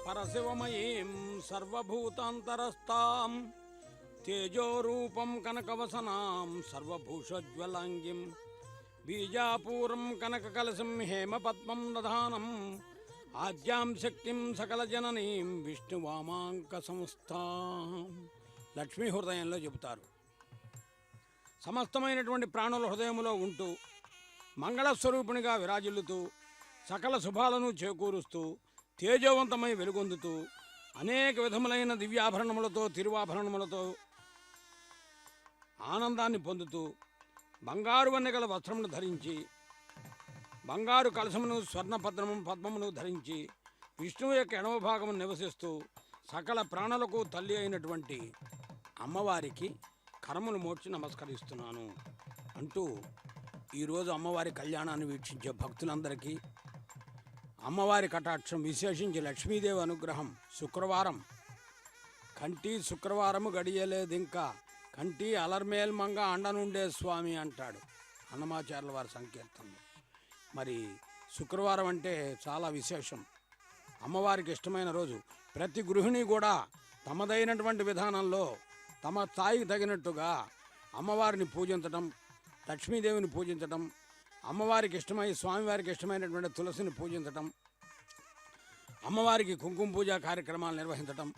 పరశివమయీం సర్వభూతాంతరస్థాం తేజోరూపం కనకవసనాం సర్వభూషజ్వలాంగిం బీజాపూరం కనకకలశం హేమపద్మం దధానం ఆద్యాం శక్తిం సకలజననీం విష్ణువామాంక సంస్థాం. లక్ష్మీ హృదయంలో చెబుతారు. సమస్తమైనటువంటి ప్రాణుల హృదయములో ఉంటూ మంగళస్వరూపిణిగా విరాజిల్లుతూ సకల శుభాలను చేకూరుస్తూ తేజోవంతమై వెలుగొందుతూ అనేక విధములైన దివ్యాభరణములతో తిరువాభరణములతో ఆనందాన్ని పొందుతూ బంగారు వన్నెగల వస్త్రమును ధరించి బంగారు కలశమును స్వర్ణ పద్మమును ధరించి విష్ణువు యొక్క ఎడమ భాగమును నివసిస్తూ సకల ప్రాణులకు తల్లి అయినటువంటి అమ్మవారికి కరములు మోడ్చి నమస్కరిస్తున్నాను అంటూ ఈరోజు అమ్మవారి కళ్యాణాన్ని వీక్షించే భక్తులందరికీ అమ్మవారి కటాక్షం, విశేషించి లక్ష్మీదేవి అనుగ్రహం. శుక్రవారం కంటి శుక్రవారము గడియలేదింకా కంటి అలర్మేల్మంగ అండనుండే స్వామి అంటాడు అన్నమాచార్యుల వారి సంకీర్తనలో. మరి శుక్రవారం అంటే చాలా విశేషం, అమ్మవారికి ఇష్టమైన రోజు. ప్రతి గృహిణి కూడా తమదైనటువంటి విధానంలో తమ స్థాయికి తగినట్టుగా అమ్మవారిని పూజించటం, లక్ష్మీదేవిని పూజించటం, అమ్మవారికి ఇష్టమై స్వామివారికి ఇష్టమైనటువంటి తులసిని పూజించటం, అమ్మవారికి కుంకుమ పూజా కార్యక్రమాలు నిర్వహించటం,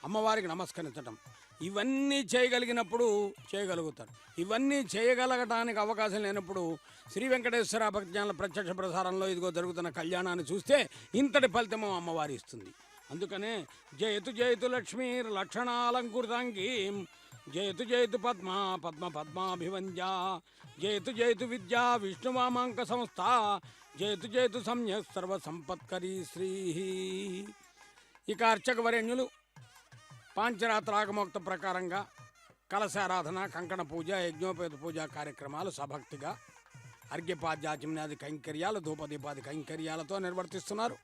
అమ్మవారికి నమస్కరించటం, ఇవన్నీ చేయగలిగినప్పుడు చేయగలుగుతారు. ఇవన్నీ చేయగలగటానికి అవకాశం లేనప్పుడు శ్రీ వెంకటేశ్వర భక్తిజ్ఞాన ప్రత్యక్ష ప్రసారంలో ఇదిగో జరుగుతున్న కళ్యాణాన్ని చూస్తే ఇంతటి ఫలితము అమ్మవారి ఇస్తుంది. అందుకనే జయతు జయతు లక్ష్మీర్ లక్షణాలంకృతాంగీం జయతు జయతు పద్మా పద్మ పద్మాభివంజా జయతు జయతు విద్యా విష్ణువామాంక సంస్థ జయతు జయతు సమ్యక్ సర్వసంపత్కరీ శ్రీ. ఇక అర్చక వరేణ్యులు పాంచరాత్రాగమోక్త ప్రకారంగా కలశారాధన, కంకణ పూజ, యజ్ఞోపేత పూజా కార్యక్రమాలు సభక్తిగా అర్ఘ్యపాద్యాచమ్యాది కైంకర్యాలు, ధూపదీపాది కైంకర్యాలతో నిర్వర్తిస్తున్నారు.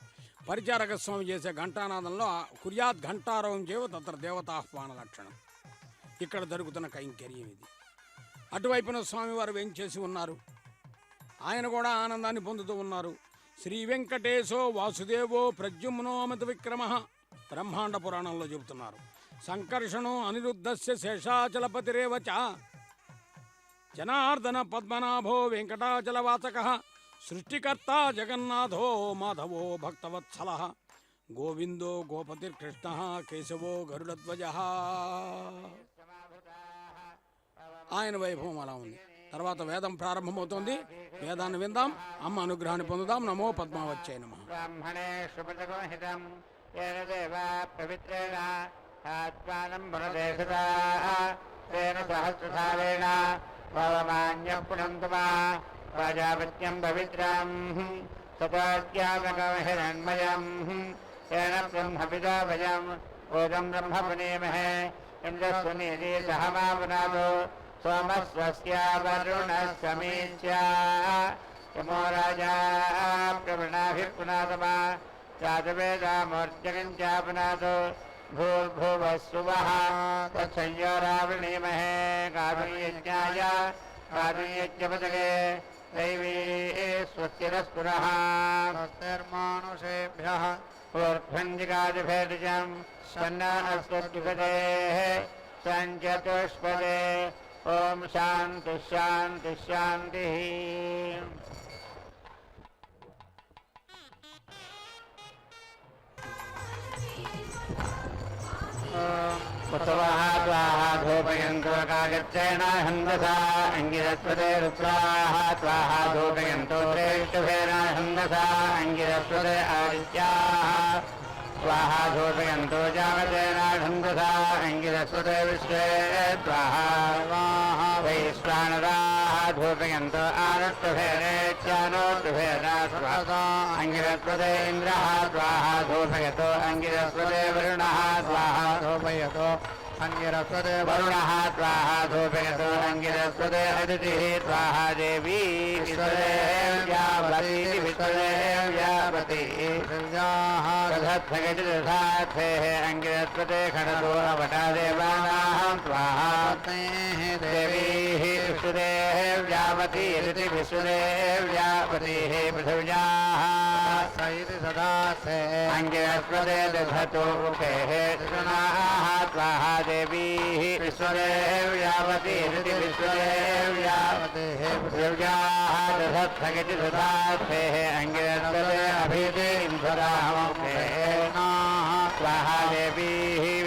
పరిచారక స్వామి చేసే ఘంటానాదంలో కుర్యాత్ ఘంటారవం చేవ తత్ర దేవతాహ్వాన లక్షణం. ఇక్కడ జరుగుతున్న కైంకర్యం ఇది. అటువైపున స్వామివారు వేంచేసి ఉన్నారు, ఆయన కూడా ఆనందాన్ని పొందుతూ ఉన్నారు. శ్రీ వెంకటేశో వాసుదేవో ప్రద్యుమ్నోమత విక్రమ బ్రహ్మాండ పురాణంలో చెబుతున్నారు. సంకర్షణో అనిరుద్ధస్య శేషాచలపతిరేవచ జనార్దన పద్మనాభో వెంకటాచలవాచక సృష్టికర్త జగన్నాథో మాధవో భక్తవత్సల గోవిందో గోపతిర్కృష్ణ కేశవో గరుడధ్వజ. ఆయన వైభవం అలా ఉంది. తర్వాత వేదం ప్రారంభమవుతోంది. వేదాన్ని విందాం, అమ్మ అనుగ్రహాన్ని పొందుదాం. నమో పద్మావత్యై నమః. ప్రజాపత్యం పవిత్రం సదాజ్ఞానకహిరణ్మయం ఏన బ్రహ్మపితా భయం ఓదం బ్రహ్మ పునేమహే ఇంద్రస్వనీతి సహమావనాదో సోమస్వస్య వరుణస్సమీచ్య యమో రాజా ప్రవృణాభిపునాతమా జాతవేదామూర్జగించాపునాతో భూర్భువస్సువః తత్సంయోరావృణీమహే కారుణ్యజ్ఞాయ కారుణ్యజ్ఞపతగే దైవీ స్వస్తిరస్పురః స్వస్తిర్మానుషేభ్యः ఊర్ధ్వంజిగాదిభేదిజం సన్నాస్వద్విపదేః సంచతుష్పదే. ఓం శాంతి శాంతి శాంతి. ధూపయంతో కాగచ్చేణ హందసా అంగిరస్వదే రుద్రాః స్వాహా ధూపయంతో శ్రేష్ఠభేన హందసా అంగిరస్వదే ఆదిత్యాః స్వాహా ధూపయంతో జాగతేన హందసా అంగిరస్వదే విశ్వే స్వాహా వైశ్వానరాః ధూపయంతో ఆనష్టభేనేత్యానోష్టభేన స్వాహా అంగిరస్వదే ఇంద్రః స్వాహా ధూపయతో అంగిరస్వదే వరుణః స్వాహా ధూపయతో అంగిరస్వదే వరుణః స్వాహా ధూపయతో అంగిరస్వదే అదితిః స్వాహా దేవీ విశ్వదేవ్యావతి విశ్వదేవ్యావతి రథత్సగతిరథార్థేః అంగిరస్వదే ఖడదో అవటా దేవానాం స్వాహా దేవీ విశ్వదేవ్యావతి అదితి విశ్వదేవ్యావతిః పృథివ్యాః సైతి సదాసే అంగిరస్వదే దధతో ముఖేః త్రిగుణాః స్వాహా దేవీ విశ్వదేవ్యావతి అదితి విశ్వదేవ్యావతిః పృథివ్యాః దధత్సగతి దధార్థేః అంగిరస్వదే అభిధేంధరాముఖేః స్వాహా దేవీ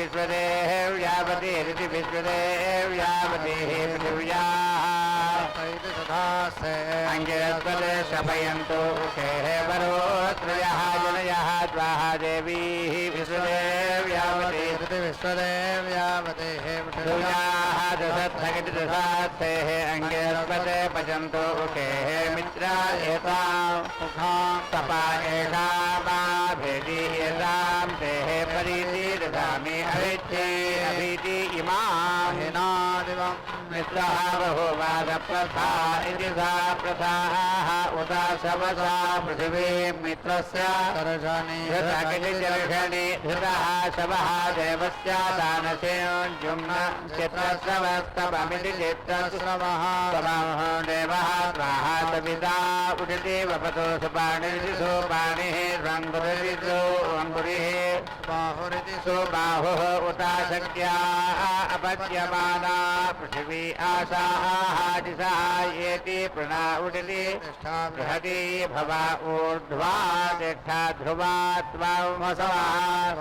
విశ్వదేవ్యావతి అదితి విశ్వదేవ్యావతిః పృథివ్యాః సైతి సదాసే అంగిరస్వదే శపయంతో ముఖేః వరోత్రయః జనయః స్వాహా దేవీ విశ్వదేవ్యావతి అదితి విశ్వదేవ్యావతిః పృథివ్యాః దధత్సగతి దధార్థేః అంగిరస్వదే పచంతో ముఖేః మిత్రాయేతాం ముఖాం తపా ఏషామాభేది ఏషాం తేః పరీతి దదామి అవిచ్చే అభీతి ఇమాం హినాదివం మిత్రః బహువాదప్రథా ఇతి సా ప్రథాః ఉదాసవసా పృథివీ మిత్రస్య దర్శని ధృతకిలిదర్శని ధృతః శవః దేవస్య దానసేయోంజుమ్న చిత్రస్రవస్తవమితి చిత్రస్రవః తమః దేవః స్వాహా సవితా ఉదితి వపతో సుపాణిరితి సుపాణిః రంగురితి రంగురిః బాహురితి సుబాహుః ఉతాశక్త్యా అపద్యమానా పృథివీ ఆశాః దిశాయేతి ప్రణా ఉదితి బృహతి భవా ఊర్ధ్వా తిష్ఠా ధ్రువా త్వమసవః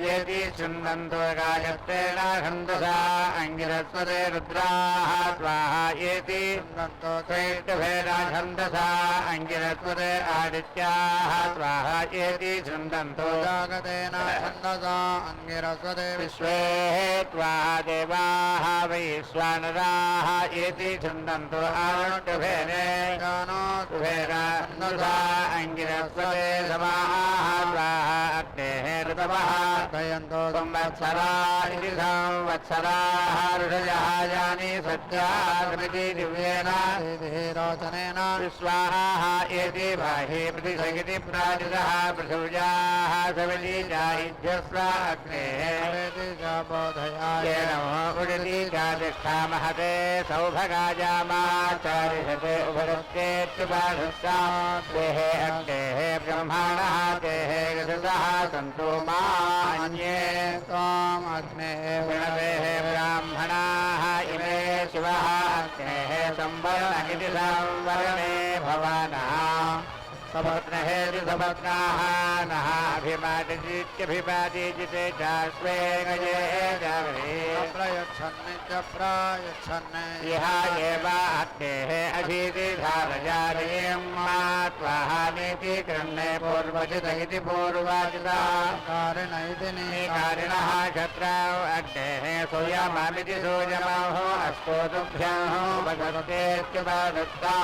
యేతి శృణ్వంతో గాయత్రేణ ఛందసా అంగిరస్వదే రుద్రాః స్వాహా యేతి శృణ్వంతో శ్రేష్ఠభేద ఛందసా అంగిరస్వదే ఆదిత్యాః స్వాహా యేతి శృణ్వంతో జాగతేన ఛందసా అంగిరస్వదే విశ్వే త్వా దేవాః వైశ్వానరాః యేతి శృణ్వంతో ఆనష్టభేనే గానోష్టభేద ఛందసా అంగిరస్వదే సమాః స్వాహా అగ్నేః ఋతవః तपः गयन्तो संवत्सरा इति संवत्सराः ऋषयः यानि सत्याकृति दिव्येन रोचनेन विश्वाः एति बाहि प्रतिसगिति प्राजितः पृथिव्याः सविति जायिध्यस्व अग्नेः येन उदिति चातिष्ठा महते सौभगाजामाचारिषते उभरस्येत्युपाधस्ता देहे अग्नेः ब्रह्माणः देः गसतः सन्तु मान्ये त्वामग्नेः गणतेः ब्राह्मणाः इमे शिवः अग्नेः संवरण इति संवरणे भवानः सपत्नहेति सपत्नाः नः अभिमादित्यभिमादिजिते चास्वे गजे जागरे प्रयच्छन् इह एव अग्नेः अधीति धारजारीं मात्वाहानीति कृण्णे पूर्वचित इति पूर्वाचिता कारिणः क्षत्रौ अग्नेः सूयमामिति सूयमोः अस्तोतुभ्यः वदतेत्युपदत्ता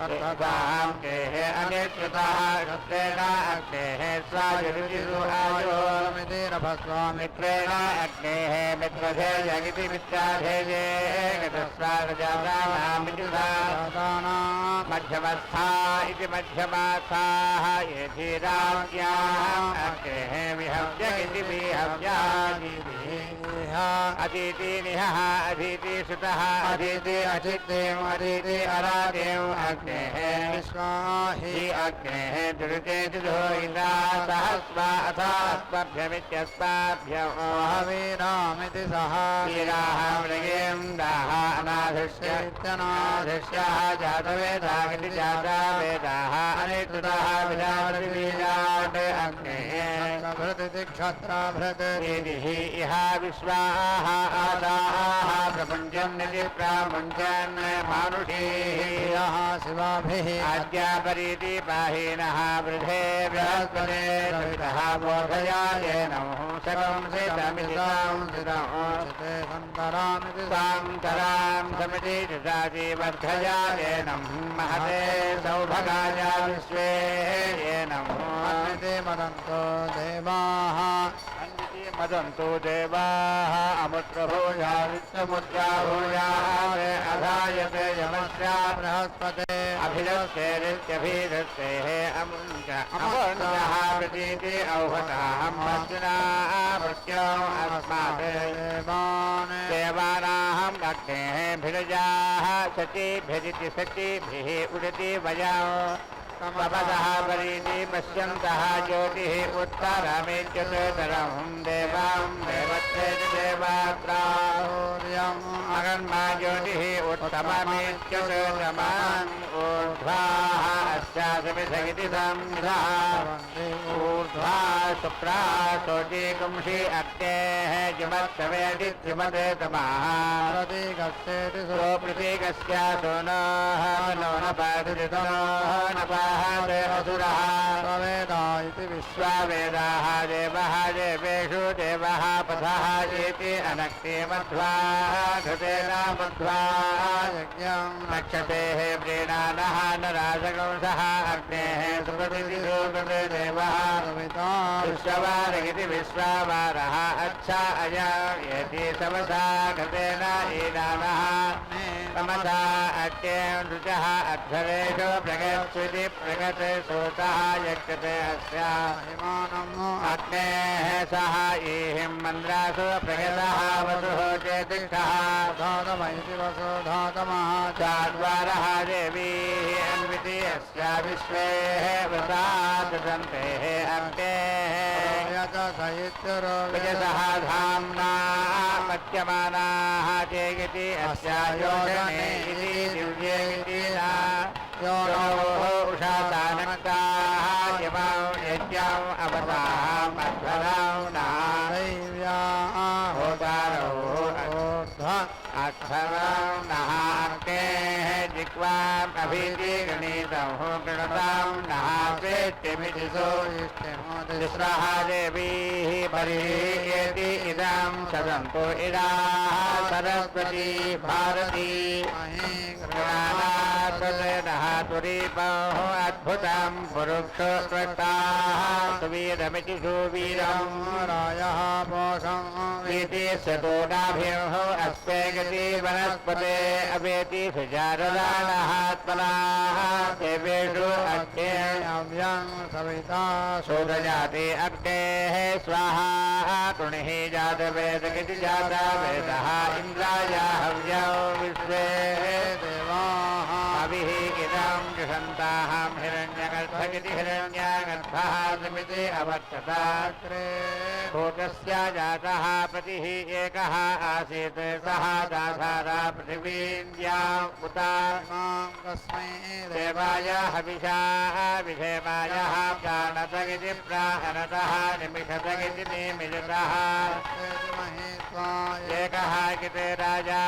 अर्थां केः अनित्युतः क्षत्रेण अग्नेः स्वायुरुचिरुहायोमितिरभस्वामित्रेण अग्नेः मित्रधेयगिति मित्राधेये गतस्वागजानामित्युता मध्यवस्था इति मध्यमास्थाः ये धीराज्ञाः अग्नेः विहव्य इति विहव्यादिभिः अदितिनिहः अदिति सुतः अदिति अचित्तेव अदिति अरादेव अग्नेः विश्वाहि अग्नेः दुरितेति धोयिता सहस्वा अथास्मभ्यमित्यस्माभ्यः वीरामिति सह वीराः मृगें दाः अनाधृष्यः जातवेदागिति जाता वेदाः अनिकृतः विदादिवीराट् अग्नेः क्षत्राभृत् इह विश्वाः आदाः प्रपञ्चन् निधि प्रामुञ्चन् मानुषीः शिवाभिः आज्ञापरीति पाहीनः वृधे बृहस्पते रवितः बोधया येन सकं सितमिति सन्तरामिति सान्तरां समिति ददाति वर्धया येन महते सौभगाय विश्वे येन मदन्तो देवाः मदन्तु देवाः अमुत्रभूया वित्तमुद्राभूयाः अधायते यमस्य बृहस्पते अभिदस्तेरित्यभिदस्तेः अमुञ्चः प्रतीति औहताहं अर्जुनाः प्रत्यौ अस्मात् देवान् देवानाहम् अग्नेः भिरजाः सतीभिरिति सतीभिः उडति वयौ तपसः परीति पश्यन्तः ज्योतिः उत्तरमेत्युत्तरं देवां देवत्वेति देवात्राहुर्यम् अगन्मा ज्योतिः उत्तममेत्युत्तरमान् ऊर्ध्वाः अस्यासमिधगिति संविधः ऊर्ध्वा शुक्रा शोचिकुंषि अग्नेः जुमत्सवेति त्रिमते तमाः प्रतीकस्येति प्रतीकस्य सोनः नो न पादुरितनोः न पाहते असुरः स्ववेदा इति विश्वावेदाः देवः देवेषु देवः पथः इति अनक्ते मध्वा घृतेन मध्वा यज्ञं नक्षतेः प्रीणानः न राजकंसः अग्नेः सुकृति सुकृते देवः सविता विश्ववारिति विश्वावारः अच्छा अयति समसा घृतेन ईनानः तमसा अत्यं ऋचः अध्वरेषु प्रगच्छति प्रगते सूतः यक्षते अस्या हिमानम् अग्नेः सह ईहिं मन्द्रासु प्रगतः वसुः चेतिष्ठः धातमैति वसुधातमः चाद्वारः देवीः अन्विति अस्या विश्वेः वसादन्तेः अग्नेः विजसः धाम्ना मत्यमानाः चेगिति अस्या योजने इति दिव्ये इति उषातानक्ताः यमौ यज्ञौ अवताम् अध्वरौ नादैव्या होतारौ अक्षरौ नहार्तेः जिह्वाम् अभीति गणितौ गणतां नहास्वेत्यमिति तिस्रः देवीः परिहेति इदं सदन्तु इदाः सरस्वती भारती गृहाणात् तुरीपः अद्भुतं पुरुषोत्ताः सुवीरमिति सुवीरं रायः पोषं इति सतोडाभिः अस्ते गति वनस्पते अवेति सुजारदानहात्मनाः देवेषु अस्ते अव्यं सविता शोधजाते अग्नेः स्वाहा तुणिः जातवेदगिति जातवेदः इन्द्राय हव्यौ विश्वे देवाः अभिः इदं जुषन्ताहं हिरण्यगर्भगिति हिरण्यागर्भः समिति अवर्तता अग्रे भूतस्य जातः पतिः एकः आसीत् सः दाधारा पृथिवीन्द्याम् उता मां कस्मै देवाय हविषा विधेमायः प्राणतगिति प्राणतः निमिषतगिति निमिषतः देवमहे स्वाय एकः किते राजा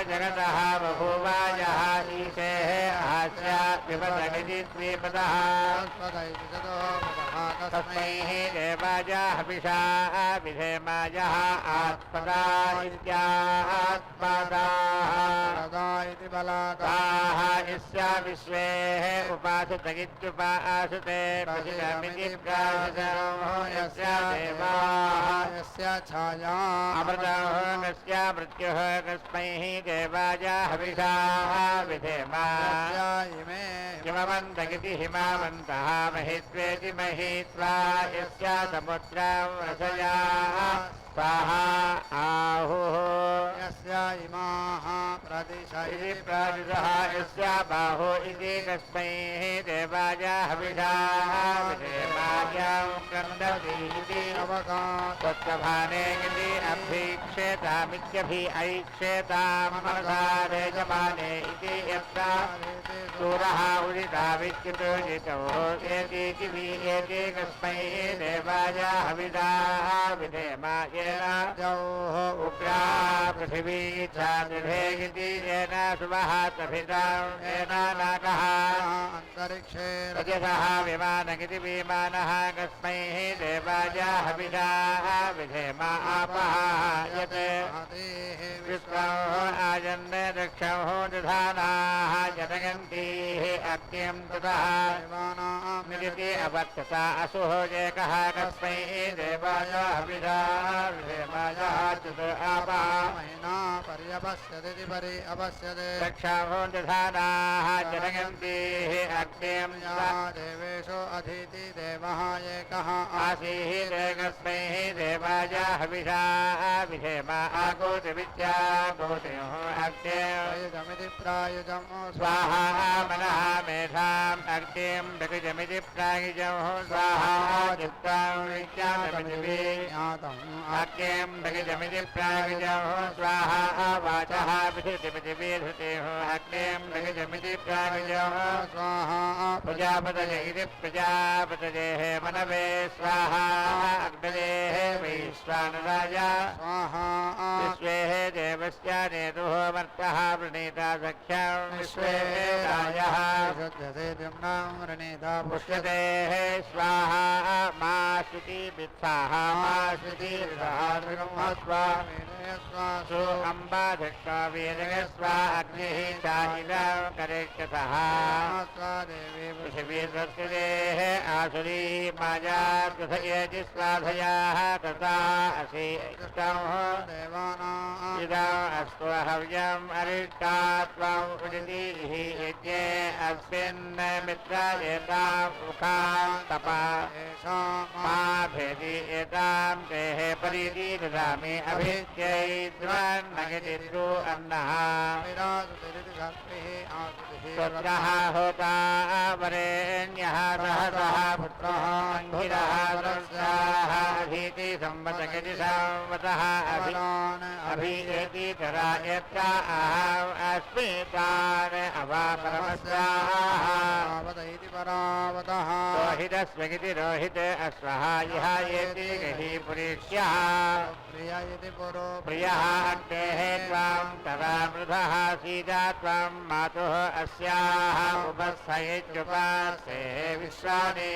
जगतः बभूवायः ईशेः हास्य विपदगिति द्विपदः तस्पदैति ततो भवः तस्मै देवाय हविषा विधेमायः आत्मदा इत्यात्मदाः तदा इति बलादा ताः यस्या विश्वेः उपासतगित्युपासते पशिरमिति प्राशितं यस्या देवाः यस्य छाया अमृतः कस्य मृत्युः कस्मै देवाय हविषा विधेमा इमे हिमवन्तगिति हिमावन्तः महित्वेति महित्वा यस्य समुद्रं रसयाः स्वाहा आहुः यस्य इमाः प्रदिशः इति प्रादिशः यस्य बाहो इति कस्मै देवाय हविषा विधेमायं क्रन्दति इति तत्प्रभाने इति अभीक्षेतामित्यभि ऐक्षेतां मनसा रेजमाने इति यत्र सूरः उदिता विद्युतो जितो एतीति वीयेति कस्मै देवाय हविषा विधेमायेन जौः उग्रा पृथिवी चादिभेगिति येन शुभः तभितां येन नाकः अन्तरिक्षे रजसः विमानगिति विमानः कस्मै देवाय हविषा विधेमा आपः यत् विश्वः आजन्ने दक्षः दधानाः जनयन्तीः अग्निं ततः निजति अवर्तता असुः एकः कस्मै देवाय हविषा विधेमाय च्युत आपः महिना पर्यपश्यति परि अपश्यते दक्षः दधानाः जनयन्तीः अग्निं या देवेषु अधीति देवः एकः आसीः कस्मै देवाय हविषा विधेमा आगोतिविद्या गोतिः अग्ने आयुधमिति प्रायुजम् स्वाहा मनः मेधाम् अग्निं दगिजमिति प्रागिजं स्वाहा चित्तां विज्ञानमिति ज्ञातम् अग्निं दगिजमिति प्रागिजं स्वाहा वाचः विधृतिमिति विधृतिः अग्निं दगिजमिति प्रागिजं स्वाहा प्रजापतये इति प्रजापतयेः मनवे स्वाहा अग्नयेः वैश्वानराय स्वाहा विश्वेः देवस्य नेतुः मर्तः प्रणीता सख्यं विश्वेः रायः शुध्यते द्युम्नां वृणीता पुष्यतेः स्वाहा मा श्रुति वित्साः मा श्रुति सु अम्बाधिक्वा वेदयस्वा अग्निः चाहिलं करेक्षतः देवी पृथिवी संस्कृतेः आसुरी माया पृथयेति स्वाधयाः तथा असि इष्टं देवानां इदम् अस्तु हव्यम् अरिष्टा त्वम् उदितिः यज्ञे अस्मिन् मित्रायेतां मुखान् तपा मा भेदि एतां देः परिधि ददामि अभिज्ञै द्वन्नगितिषु अन्नः पुत्रः होता वरेण्यः सहसः पुत्रः अंगिरः वरस्याः अधीति संवतगिति संवतः अभिजेति तरा यत्र अहम् अस्मि तान् अवापरमस्याः परावतः रोहितस्वगिति रोहित अश्वः इह येति गहि पुरीष्यः प्रिय इति पुरो प्रियः अग्नेः त्वां तदा मृधः सीता त्वं मातुः अस्याः उपस्थयित्युपास्ते विश्वानि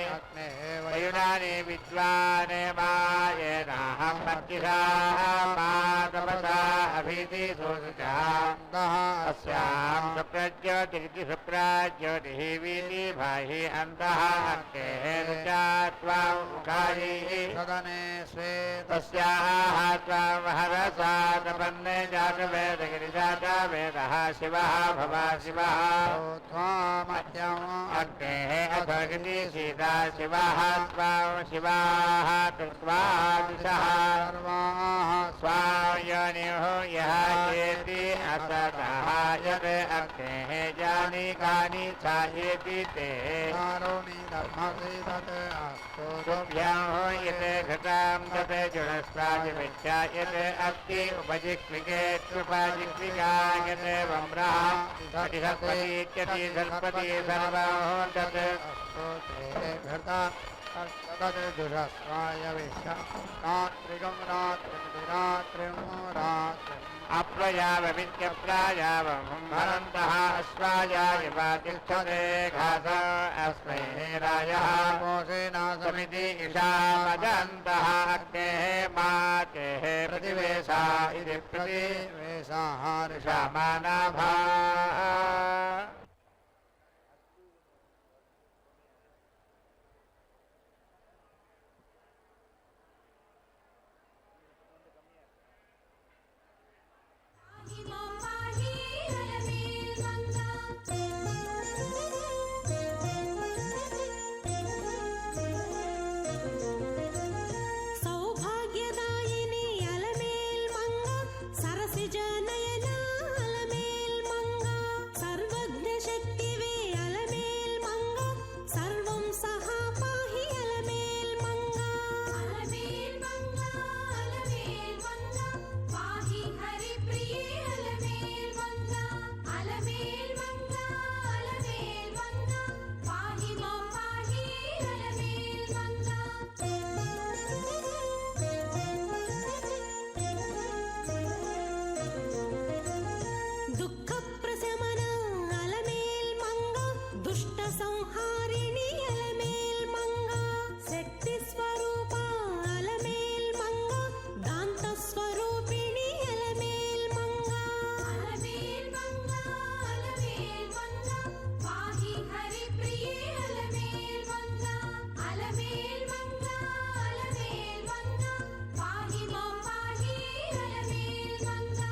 वयुनानि विद्वान् मायेनाहं मत्तिषाः मातपसा अभीति सोऽसुचाः अस्यां शुक्रज्योतिरिति शुक्राज्योतिः वीति भाहि अन्तः अक्तेः ऋचा त्वां मुखायि सदने स्वे तस्याः त्वां हरसा तपन्ने जातवेदगिरिजाता वेदः शिवः भवा शिवः त्वामत्यम् अग्नेः अथर्गिति सीता शिवः त्वां शिवाः कृत्वा दिशः सर्वाः स्वां योनिः यः चेति असतः यत् अग्नेः जानि कानि छायेति ते कारुणी धर्मसि तत् अस्तु तुभ्यं यत् घृतां तत् जुणस्त्राजमिच्छा यत् अस्ति उपजिक्विके कृपाजिक्विका यत् वम्रः अतिसर्पतीत्यति सर्पति सर्वं तत् अस्तु ते घृता तत् दुरस्वाय विश्व रात्रिगं रात्रिं रात्रिम् अप्रयावमित्यप्रायावं भरन्तः अश्वायाय वा तिष्ठते घासो अस्मै रायः समिति इषामजन्तः अग्नेः मातेः प्रतिवेशा इति प्रतिवेशाः ऋषामानाभा सौभाग्यदायिनी अलमेल मंगा सरसिज नयना अलमेल मंगा सर्वज्ञ शक्तिवे अलमेल मंगा सर्वं सहा पाहि अलमेल मंगा पाहि हरिप्रिये अलमेल मंगा पाहि मां पाहि अलमेल मंगा दुःख प्रशमन अलमेल मंगा दुष्ट संहारिणी अलमेल मंगा शक्ति स्वरूप अलमेल मंगा दांत स्वरूपिणी अलमेल मंगा पाहि हरिप्रिये अलमेल मंगा पाहि मां पाहि अलमेल मंगा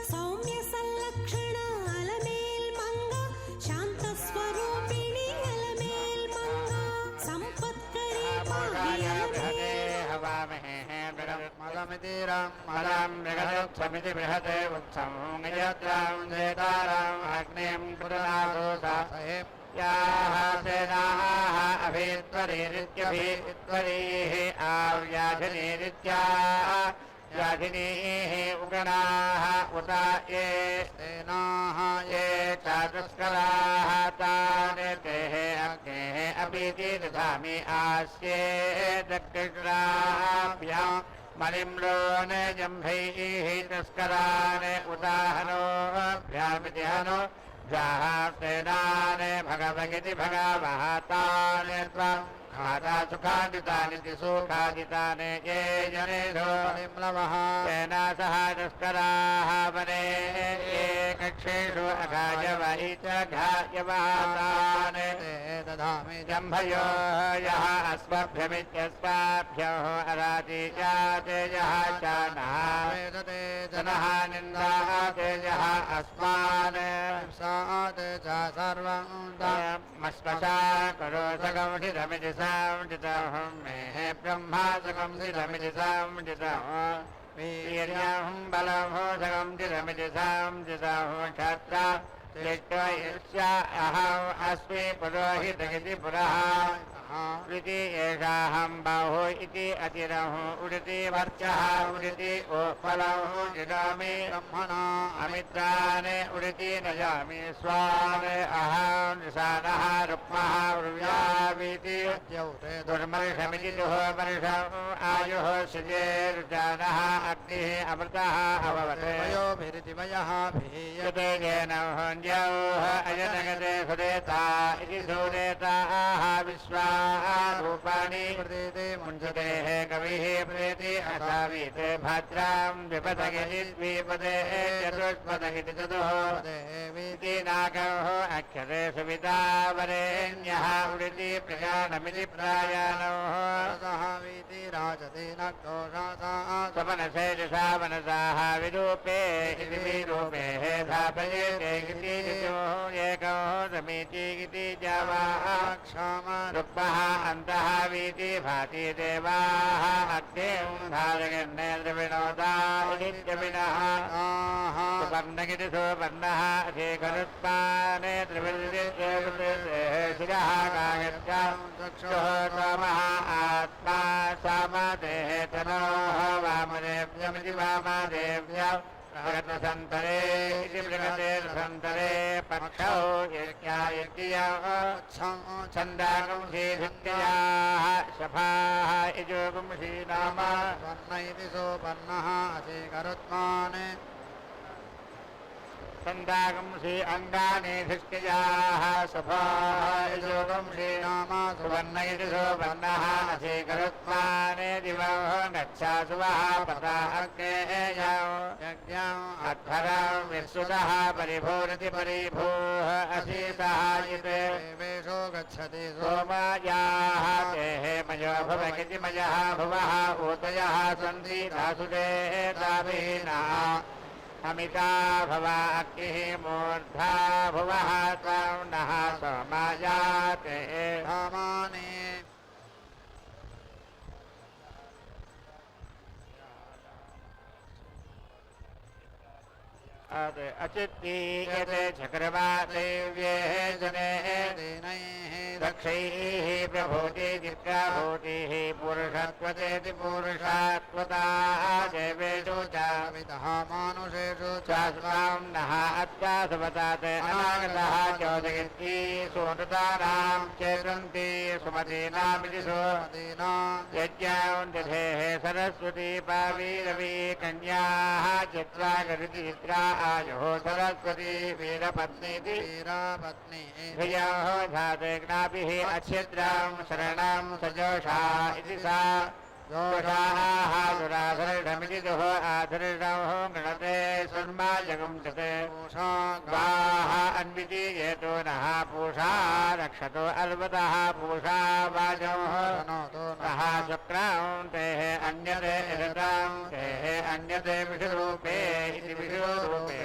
सौम्य संलक्षण अलमेल मंगा शांत स्वरूपिणी अलमेल मंगा संपत्करी पाहि अलमेल हवामहे मदमितिरं मलं मृगदत्समिति बृहते उत्सं यत्रां जेताराम् अग्निं पुरनादोषा सहेम याः सेनाः अभित्वरीरित्यभित्वरीः आव्याधिनीरित्याः व्याधिनीः उगणाः उत ये सेनाः ये चातुष्कराः तान् तेः अग्नेः अपीति दधामि आस्ये दक्षिणाभ्यां मलिम्लोन जम्भैः तस्करान् उदाहनोभ्यामिति हनो जाहासेनान् भगवगिति भगवहतान् त्वं खाता सुखादितानि सुखादितानि ये जनेषु निम्लवः तेन सह दुष्कराः वने ये कक्षेषु अघायवहि च घायवहतान् ते दधामि जम्भयो यः अस्मभ्यमित्यस्माभ्यो अराति जाते यः चानः वेदते जनः निन्दाते यः अस्मान् सात् च सर्वं मस्मशा करोसगंसितमिति संजितहं मे ब्रह्मासगंसितमिति संजितहं वीर्यं बलमोसगंसितमिति संजितहं क्षत्रा तिष्ठयस्य अहम् अस्मि पुरोहितगिति पुरः उडिति एषाहं बाहो इति अतिरः उडिति वर्चः उडिति ओफलः जिनामि ब्रह्मणा अमित्राने उडिति नजामि स्वाने अहं निशानः रुक्मः उर्व्यावीति दुर्मर्षमिति दुःमर्षम् आयुः शिजेर्जानः अग्निः अमृतः अभवते यते येन हन्यौः अजनगते सुदेता इति सुदेताः विश्वा रूपाणि मुञ्चतेः कविः प्रेति असावीते भद्रां द्विपदगिति द्विपदे चतुष्पदगिति चतुःपदेति नागः अक्षरे सुविता वरेण्यः उडिति प्रयाणमिति प्रायाणः स्वपनसे दिशा मनसाः विरूपे इति विरूपे धापयेते इति एको समीचि इति जावाः रुक्मः अन्तः वीति भाति देवाः अग्निं धारयन्ने द्रविणोदा इति द्रविणः सुपर्णगिति सुपर्णः अधीकरुत्पाने द्रविर्देः शिरः गायत्यां चक्षुः सोमः आत्मा सामदेः तनोः वामदेव्यमिति वामदेव्यम् प्रगतसन्तरे इति प्रगते रसन्तरे पक्षौ यज्ञायज्ञयाः छन्दागुंसि धित्याः शफाः यजोगुंसि नाम वर्ण इति सोपन्नः असीकरुत्माने छन्दागुंसि अङ्गानि धिष्ठयाः शफाः यजोगुंसि नाम सुवर्ण इति सोपन्नः असीकरुत्माने दिवः गच्छासुवः पता अग्नेयौ अध्वरं विश्रुतः परिभूरिति परिभूः असीतः इति देवेषु गच्छति सोमायाः देः मयो भवगिति मयः भुवः ऊतयः सन्ति दासुदे दाभिनः अमिता भवा अग्निः मूर्धा भुवः त्वं नः सोमायाते धामानि अचित्ती यते चक्रवादेव्ये जने दीनैः दक्षैः प्रभूति दीर्घाभूतिः पुरुषत्वतेति पुरुषात्वता देवेषु च विदः मानुषेषु च स्वां नः अत्यासवताते अनागतः चोदयन्ति सुमृतानां चेतन्ति सुमतीनामिति सुमतीनां यज्ञां दधेः सरस्वती पावीरवी कन्याः चित्रा गरिति चित्रा आयुः सरस्वती वीरपत्नीति वीरपत्नी धियः धाते ज्ञापिः अच्छिद्रां शरणं सजोषा इति सा जोषाः दुराधर्षमिति दुः आधर्षः गणते सन्माजगं कृते गाः अन्विति येतो नः पूषा रक्षतो अर्वतः पूषा वाजोः नः शुक्रां तेः अन्यते ऋतां तेः अन्यते विषरूपे इति विषरूपे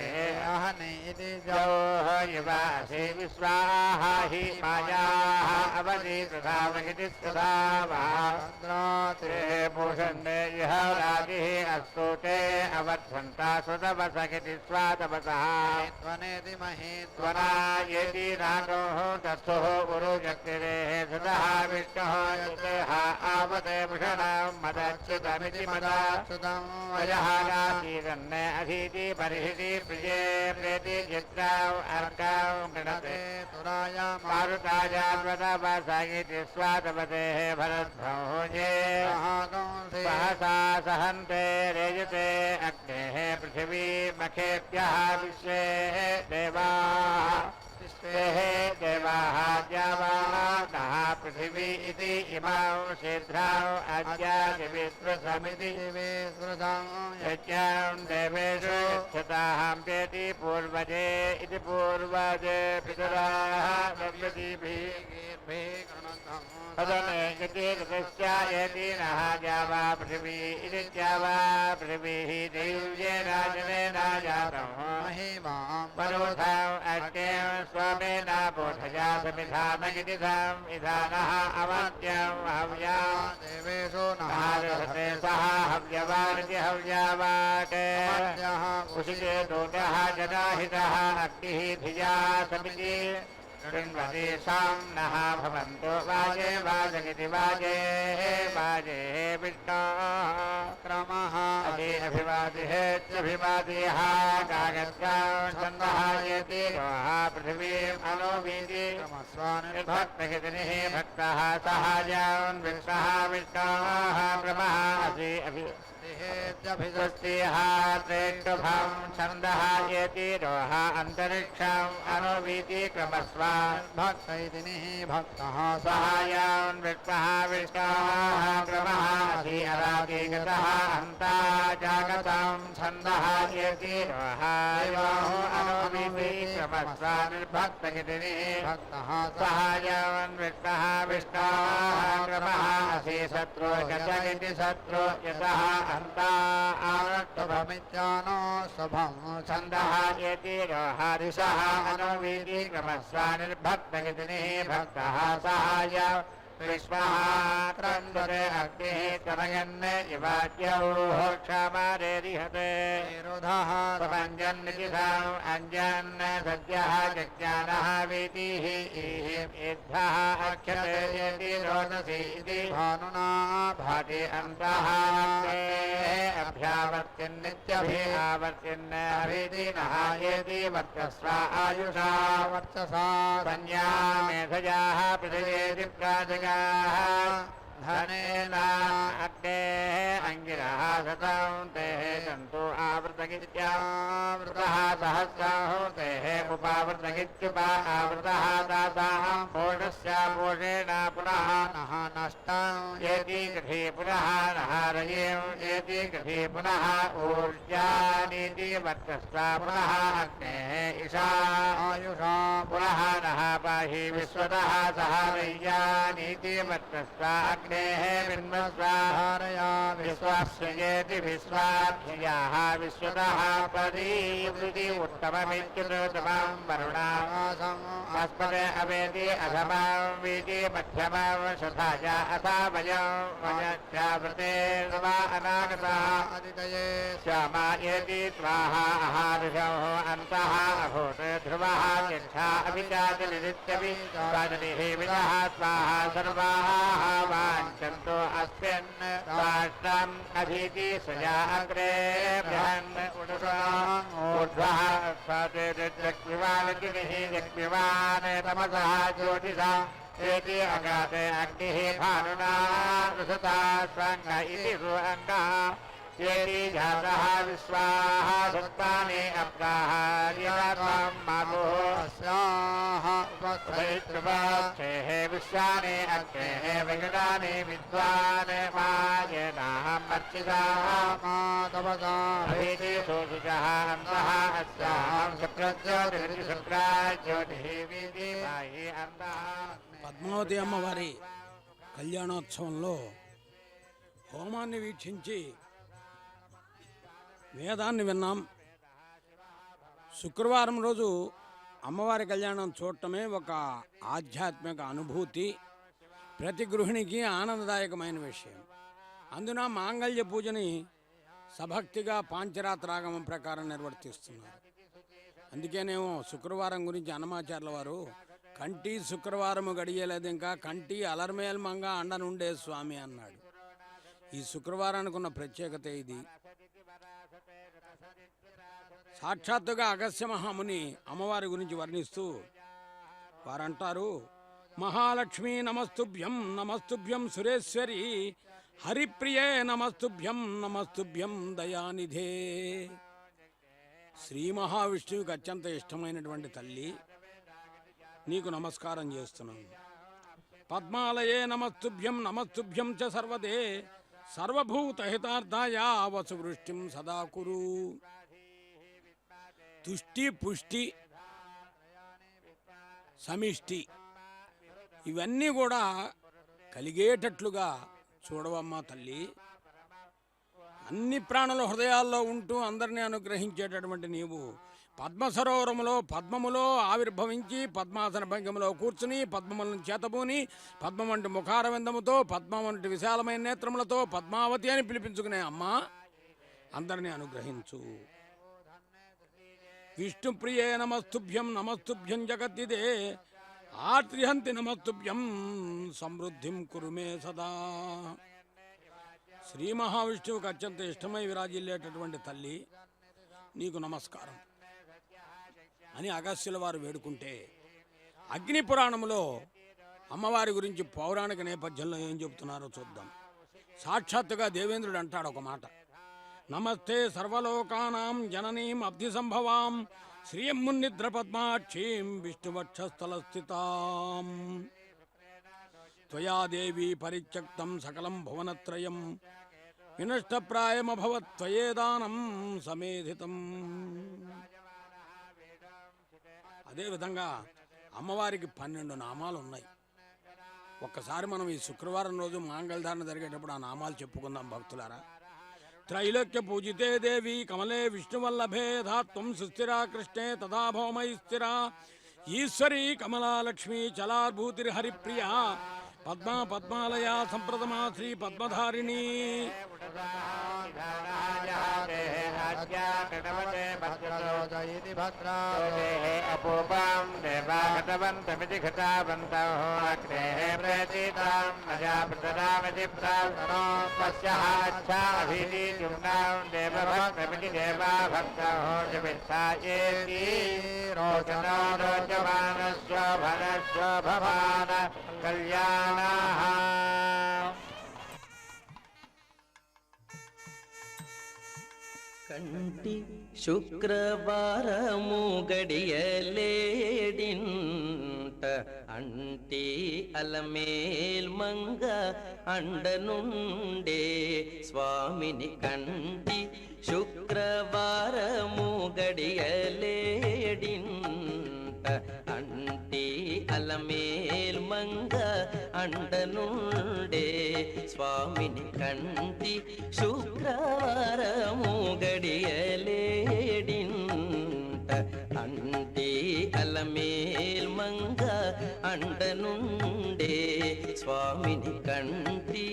अहनि इति जौः युवासि विश्वाः हि मायाः अवधि तथा वगिति तथा वाद्राते पूषन्ते यः रातिः अस्तु ते अवध्वन्ता सुतपसगिति स्वातपसः त्वनेति महीत्वना यदि रागोः तस्थुः गुरुजक्तिरेः सुतः विष्णुः यतेः आवते भूषणं मदच्युतमिति मदाच्युतं वयः नासीदन्ने अधीति परिहिति प्रिये प्रेति चित्रां अर्कां गणते तुराया मारुतायान्वतपसगिति स्वातपतेः भरद्भोजे सहसा सहन्ते रेजते अग्नेः पृथिवी मखेभ्यः विश्वे देवाः देवाः द्यावाः पृथिवी इति इमां शीघ्रां अद्यादिविश्वसमिति यज्ञां देवेषु यच्छतां पेति पूर्वजे इति पूर्वजे पितराः तदने यदि ऋतस्यायति नः द्यावा पृथिवी इति द्यावा पृथिवीः दैव्येन जनेन जातं महिमां परोधाम् अग्नें स्वमेन बोधया समिधानगिति संविधानः अवत्यं हव्यां देवेषु नः सह हव्यवानिति हव्यावाके आद्यः उषिते दूतः जनाहितः अग्निः धिया समिति शृण्वते साम्नः भवन्तो वाजे वाजगिति वाजे वाजे विष्णोः क्रमः अभिवादिहेत्यभिवादेः कागत्यां छन्दः यति रोहा पृथिवीम् अनोवीति निर्भक्तहितनिः भक्तः सहायान् विष्णः विष्णोः ब्रह्मः स्वस्तिः प्रेष्ठभं छन्दः यति रोहा अन्तरिक्षम् अनोवीति क्रमस्वान् भक्तैतिनिः भक्तः सहायान् विष्णः विष्णोः ब्रह्मः अराधिगतः अन्ता जागतं छन्दः यति रोहा अनोवीति क्रमस्वान् निर्भक्तहितनिः भक्तः सहायान् विष्णः विष्णोः ब्रह्मः शत्रु गजगिति शत्रु यतः अन्ता शुभमित्यानो शुभं छन्दः यति रोहादिशः अनोवीति क्रमस्वान् निर्भक्तगितिनिः भक्तः सहाय विश्वः क्रन्दते अग्निः तनयन् इवाद्यौ क्षमारेरिहते निरुधः प्रपञ्जन्नितिधम् अञ्जन् सद्यः जज्ञानः वीतिः इद्धः अक्षते यति रोदसी इति भानुना भाति अन्तः अभ्यावर्तिन्नित्यभिवर्तिन् अभिदिनः यदि वर्चस्व आयुषा वर्चसा संज्ञा मेधयाः पृथिवेदि प्राजगाः धनेन अग्नेः अङ्गिरः शतं तेः सन्तु आवृतगित्यावृतः सहस्राहुतेः उपावृतगित्युपा आवृतः दासां पोषस्य पोषेण पुनः नः नष्टं यदि गृहे पुनः नहारयेम यदि गृहे पुनः ऊर्जानीति वर्चस्व पुनः अग्नेः ईशा आयुषा पुनः नः पाहि विश्वतः सहारय्यानीति वर्चस्व अग्नेः बिन्वस्व धारया विश्वास्येति विश्वाभ्ययाः विश्वतः परीवृति उत्तममित्युत्तमं वरुणा विश्वासम् अस्मदे अवेति अधमां वीति मध्यमां शताय अथा वयं वयत्यावृते वा अनागतः अदितये श्यामा यदि स्वाहा आहारशोः अन्तः अभूत् ध्रुवः यच्छा अभिजातनिरित्यपि स्वादनिः विदः स्वाहा सर्वाः वाञ्छन्तो अस्मिन् राष्ट्रम् अधीति स्वया अग्रे बृहन् ऊर्ध्वः जग्विवानगिरिः जग्विवान् तमसः ज्योतिषा एति अगाते अग्निः भानुना वृषता स्वङ्ग इति सुअङ्गः येति जातः विश्वाः सत्तानि अप्राः यदात्मं मातुः अस्याः उपस्थितः विश्वानि अग्नेः विगतानि विद्वान् मायेनाहम् अर्चिताः तपसा अभीति शोषितः अन्तः अस्यां शुक्राज्योतिः वीति मायि अन्तः పద్మావతి అమ్మవారి కళ్యాణోత్సవంలో హోమాన్ని వీక్షించి వేదాన్ని విన్నాం. శుక్రవారం రోజు అమ్మవారి కళ్యాణం చూడటమే ఒక ఆధ్యాత్మిక అనుభూతి, ప్రతి గృహిణికి ఆనందదాయకమైన విషయం. అందున మాంగళ్య పూజని సభక్తిగా పాంచరాత్రాగమం ప్రకారం నిర్వర్తిస్తున్నారు. అందుకేనేమో శుక్రవారం గురించి అన్నమాచార్యుల వారు కంటి శుక్రవారము గడియలేదు ఇంకా కంటి అలర్మేల్మంగా అండనుండే స్వామి అన్నాడు. ఈ శుక్రవారానికి ఉన్న ప్రత్యేకత ఇది. సాక్షాత్తుగా అగస్త్య మహాముని అమ్మవారి గురించి వర్ణిస్తూ వారంటారు, మహాలక్ష్మీ నమస్తుభ్యం నమస్తుభ్యం సురేశ్వరి హరిప్రియే నమస్తుభ్యం నమస్తుభ్యం దయానిధే. శ్రీ మహావిష్ణువుకి అత్యంత ఇష్టమైనటువంటి తల్లి, నీకు నమస్కారం చేస్తున్నాను. పద్మాలయే నమస్తుభ్యం నమస్తుభ్యం చ సర్వదే సర్వభూత హితార్థాయ వసువృష్టిం సదా కురు. తుష్టి పుష్టి సమిష్టి ఇవన్నీ కూడా కలిగేటట్లుగా చూడవమ్మా తల్లి. అన్ని ప్రాణుల హృదయాల్లో ఉంటూ అందరినీ అనుగ్రహించేటటువంటి నీవు పద్మసరోవరములో పద్మములో ఆవిర్భవించి పద్మాసన భంగిమలో కూర్చుని పద్మములను చేతబూని పద్మం వంటి ముఖారవిందముతో పద్మం వంటి విశాలమైన నేత్రములతో పద్మావతి అని పిలిపించుకునే అమ్మ, అందరినీ అనుగ్రహించు. విష్ణుప్రియే నమస్తుభ్యం నమస్తుభ్యం జగద్దిదే ఆత్రిహంతి నమస్తుభ్యం సమృద్ధిం కురుమే సదా. శ్రీ మహావిష్ణువుకు అత్యంత ఇష్టమై విరాజిల్లేటటువంటి తల్లి నీకు నమస్కారం అని అగస్త్యుల వారు వేడుకుంటే, అగ్ని పురాణంలో అమ్మవారి గురించి పౌరాణిక నేపథ్యంలో ఏం చెబుతున్నారో చూద్దాం. సాక్షాత్తుగా దేవేంద్రుడు అంటాడు ఒక మాట, నమస్తే సర్వలోకానాం జననీం అబ్ధి సంభవాం శ్రీయం మున్నిద్ర పద్మాక్షీం విష్ణువక్షస్థల స్థితాం త్వయా దేవి పరిత్యక్తం సకలం భువనత్రయం వినష్టప్రాయమభవత్ త్వయేదానం సమేధితం. అదేవిధంగా అమ్మవారికి 12 నామాలు ఉన్నాయి. ఒక్కసారి మనం ఈ శుక్రవారం రోజు మాంగళ్యధారణ జరిగేటప్పుడు ఆ నామాలు చెప్పుకుందాం భక్తులారా. త్రైలోక్య పూజితే దేవి కమలే విష్ణువల్లభే ధాత్వం సుస్థిరా కృష్ణే తథా భౌమై స్థిరా ఈశ్వరీ కమలా లక్ష్మీ చలార్భూతిర్హరిప్రియా పద్మా పద్మాలయా సంప్రదమా శ్రీ పద్మధారిణీ. అపూపాం దేవాగతవంతమితి ఘటావంతం అగ్నేః ప్రతీతాం నజాప్రతరామితి ప్రాప్తోపస్యాచ్ఛాభిదీయుమ్నాం దేవభక్తమితి దేవాభక్తో జవిత్సాయేతి రోచనో రోచమానస్య భనస్య భవాన కళ్యాణః. కంటి శుక్రవారము గడియలేడింట అంటి అలమేల్ మంగ అండనుండే స్వామిని. కంటి శుక్రవారము గడియలేడింట అంటి అలమేల్ మంగ అండనుండే స్వామిని. కంటి శుక్రవారము గడియలేడింట అంటి అలమేల్ మంగ అండనుండే స్వామిని. కంటి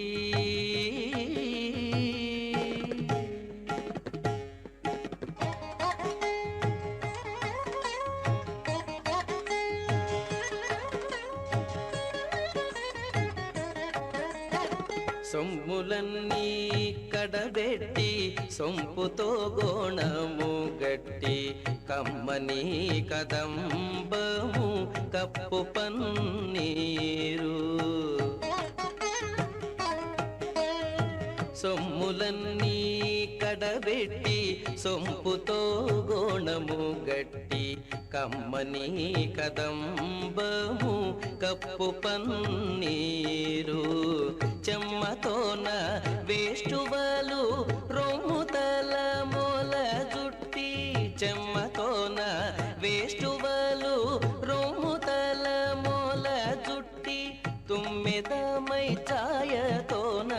సొమ్ములన్నీ కడబెట్టి సొంపుతో గోణము గట్టి కమ్మని కదంబము కప్పు పన్నీరు. సొమ్ములన్నీ కడబెట్టి సొంపుతో గోణము గట్టి కమ్మని కదంబము కప్పు పన్నీరు. చెమ్మతోన వేష్టువలు రొమ్ముతల మూల జుట్టి చెమ్మతోన వేష్టువలు రొమ్ముతల మూల జుట్టి తుమ్మెదమై ఛాయతోన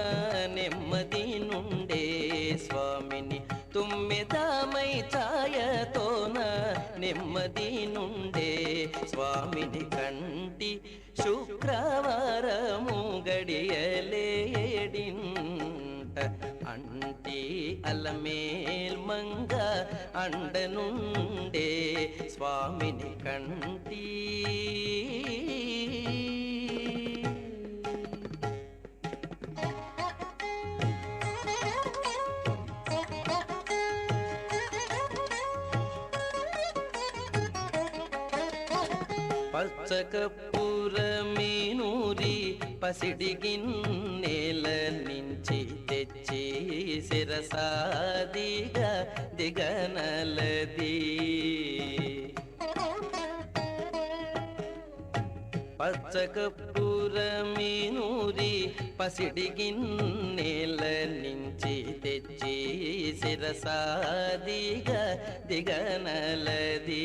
నెమ్మది నుండే స్వామిని. తుమ్మెదమై ఛాయతోన నెమ్మది నుండే స్వామిని. కంటి శుక్రవారము గడియలేడింట అంటి అలమేల్ మంగ అండనుండే స్వామిని. కంటి పచ్చకప్పుర మీనూరి పసిడి గిన్నెల నుంచి తెచ్చి శిరసాదిగా దిగనలది. పచ్చకప్పుర మీనూరి పసిడి గిన్నెల నుంచి తెచ్చి శిరసాదిగా దిగనలది.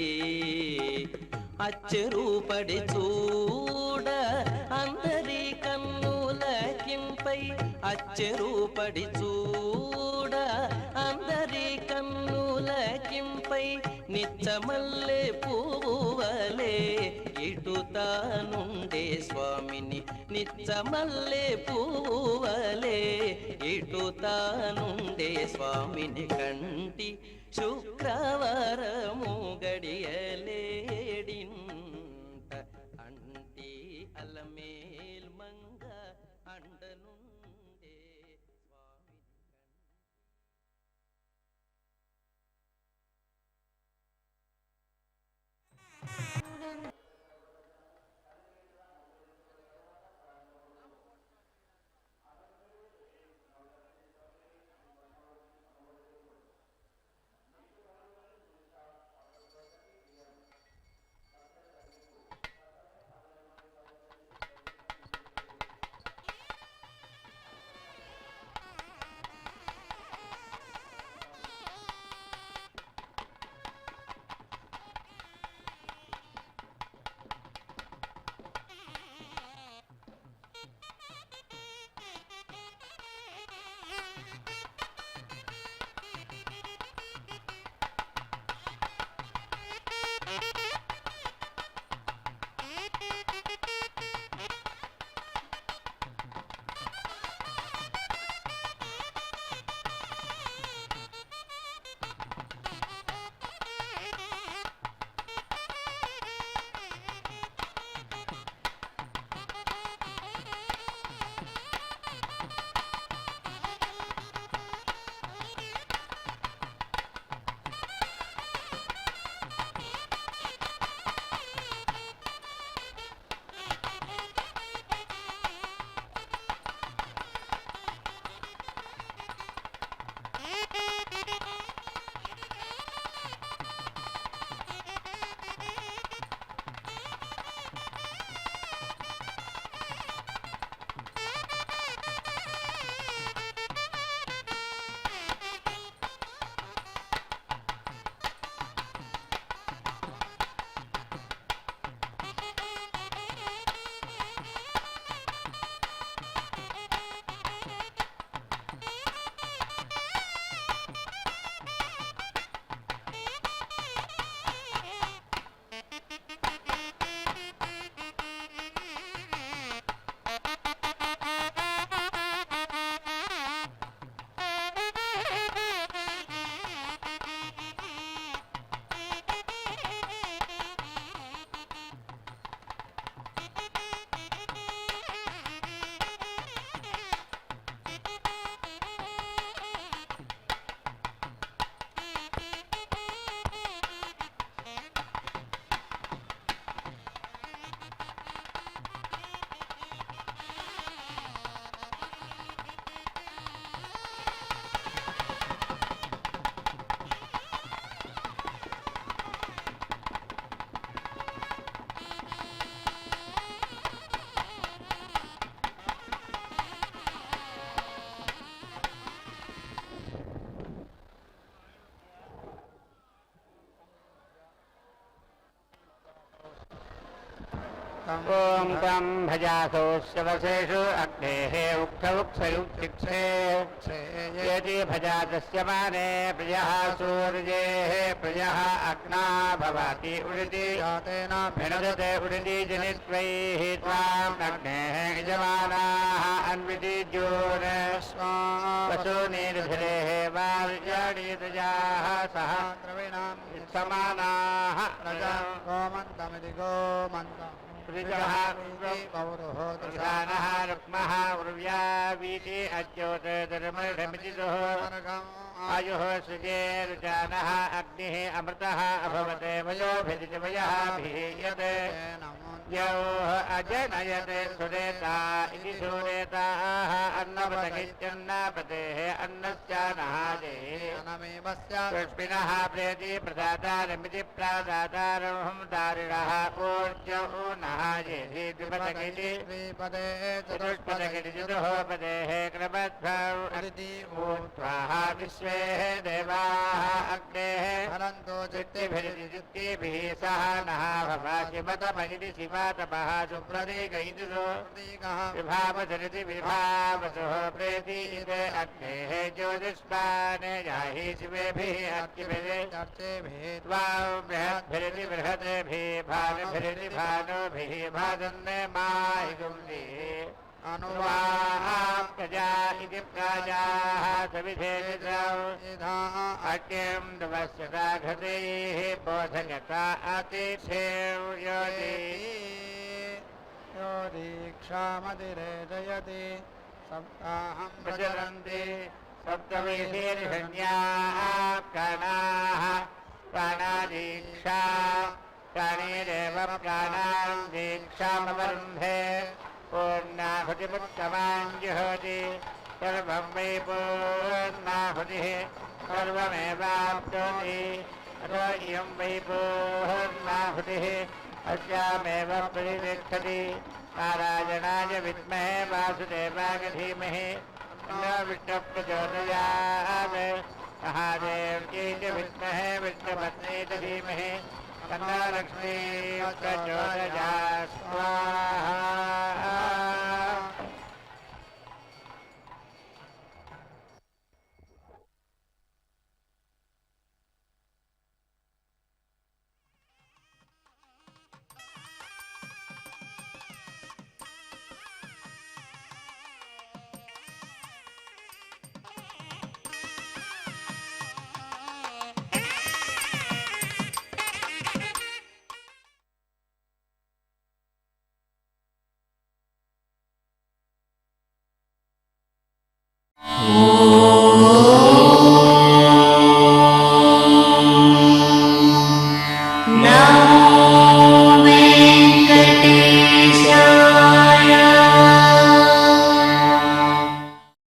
అచ్చెరూపడి చూడ అందరి కన్నులకింపై అచ్చెరూపడి చూడ అందరి కన్నులకింపై నిచ్చమల్లె పువ్వువలే ఇటుతానుండే స్వామిని నిచ్చమల్లే పూవలే ఇటుతానుండే స్వామిని కంటి శుక్రవారము గడియలేడింత అంటి అలమేల్ మంగ అండనుండే స్వామిని ॐ तं भजासो शवसेषु अग्नेः उक्थवुक्सयुक्तिक्षे यदि भजातस्य माने प्रियः सूर्येः प्रियः अग्ना भवति उडिति जातेन भिनदते उडिति जनित्वैः त्वाम् अग्नेः यजमानाः अन्वितिज्योन वसूनिर्भिरेः वार्याणीतजाः सह द्रविणां समानाः गोमन्तमिति गोमन्तम् पृजः प्रधानः रुक्मः उर्व्यावीति अज्योतिर्मृढमितिदुः आयुः सुजेरुजानः अग्निः अमृतः अभवते वयोभिर्जवयः भीयते यौः अजनयते सुरेता इति सुरेताः अन्नपतगित्यन्नपतेः अन्नस्यानः पुष्पिनः प्रेति प्रदातारमिति प्रादातारमहं दारिणः ऊर्जौ नः द्विपदगिति चतुष्पदगिति चतुः पदेः क्रमद्भौ हरिति स्वाहा विश्वे देवाः अग्नेः फलन्तो चित्तिभिः सह नः भवाशिवतमयिति शिवातपः सुप्रतीकैतिसो प्रतीकः विभावसरिति विभावसुः प्रेतीते अग्नेः ज्योतिष्माने याहि शिवेभिः अर्चिभिः चर्चेभिः त्वां बृहद्भिरिति बृहतेभिः भानुभिरिति भानुभिः भाजन्ने माहिगुंभिः अनुवाहां प्रजा इति प्रजाः सविधेन्द्रौ अग्निं दवस्यता घृतैः बोधयता अतिथेव योनि यो दीक्षामतिरेजयति सप्ताहं प्रचरन्ति सप्तविधिर्हन्याः प्राणाः प्राणादीक्षा प्राणिरेव प्राणां दीक्षामवरुन्धे पूर्णाहुतिमुत्तमां जुहोति सर्वं वै पूर्णाहुतिः सर्वमेवाप्नोति अतो इयं वै पूर्णाहुतिः अस्यामेव प्रतिष्ठति नारायणाय विद्महे वासुदेवाय धीमहि तन्नो विष्णुः प्रचोदयात् महादेव्यै च विद्महे विष्णुपत्न्यै च धीमहि तन्नो लक्ष्मीः प्रचोदयात् स्वाहा। ॐ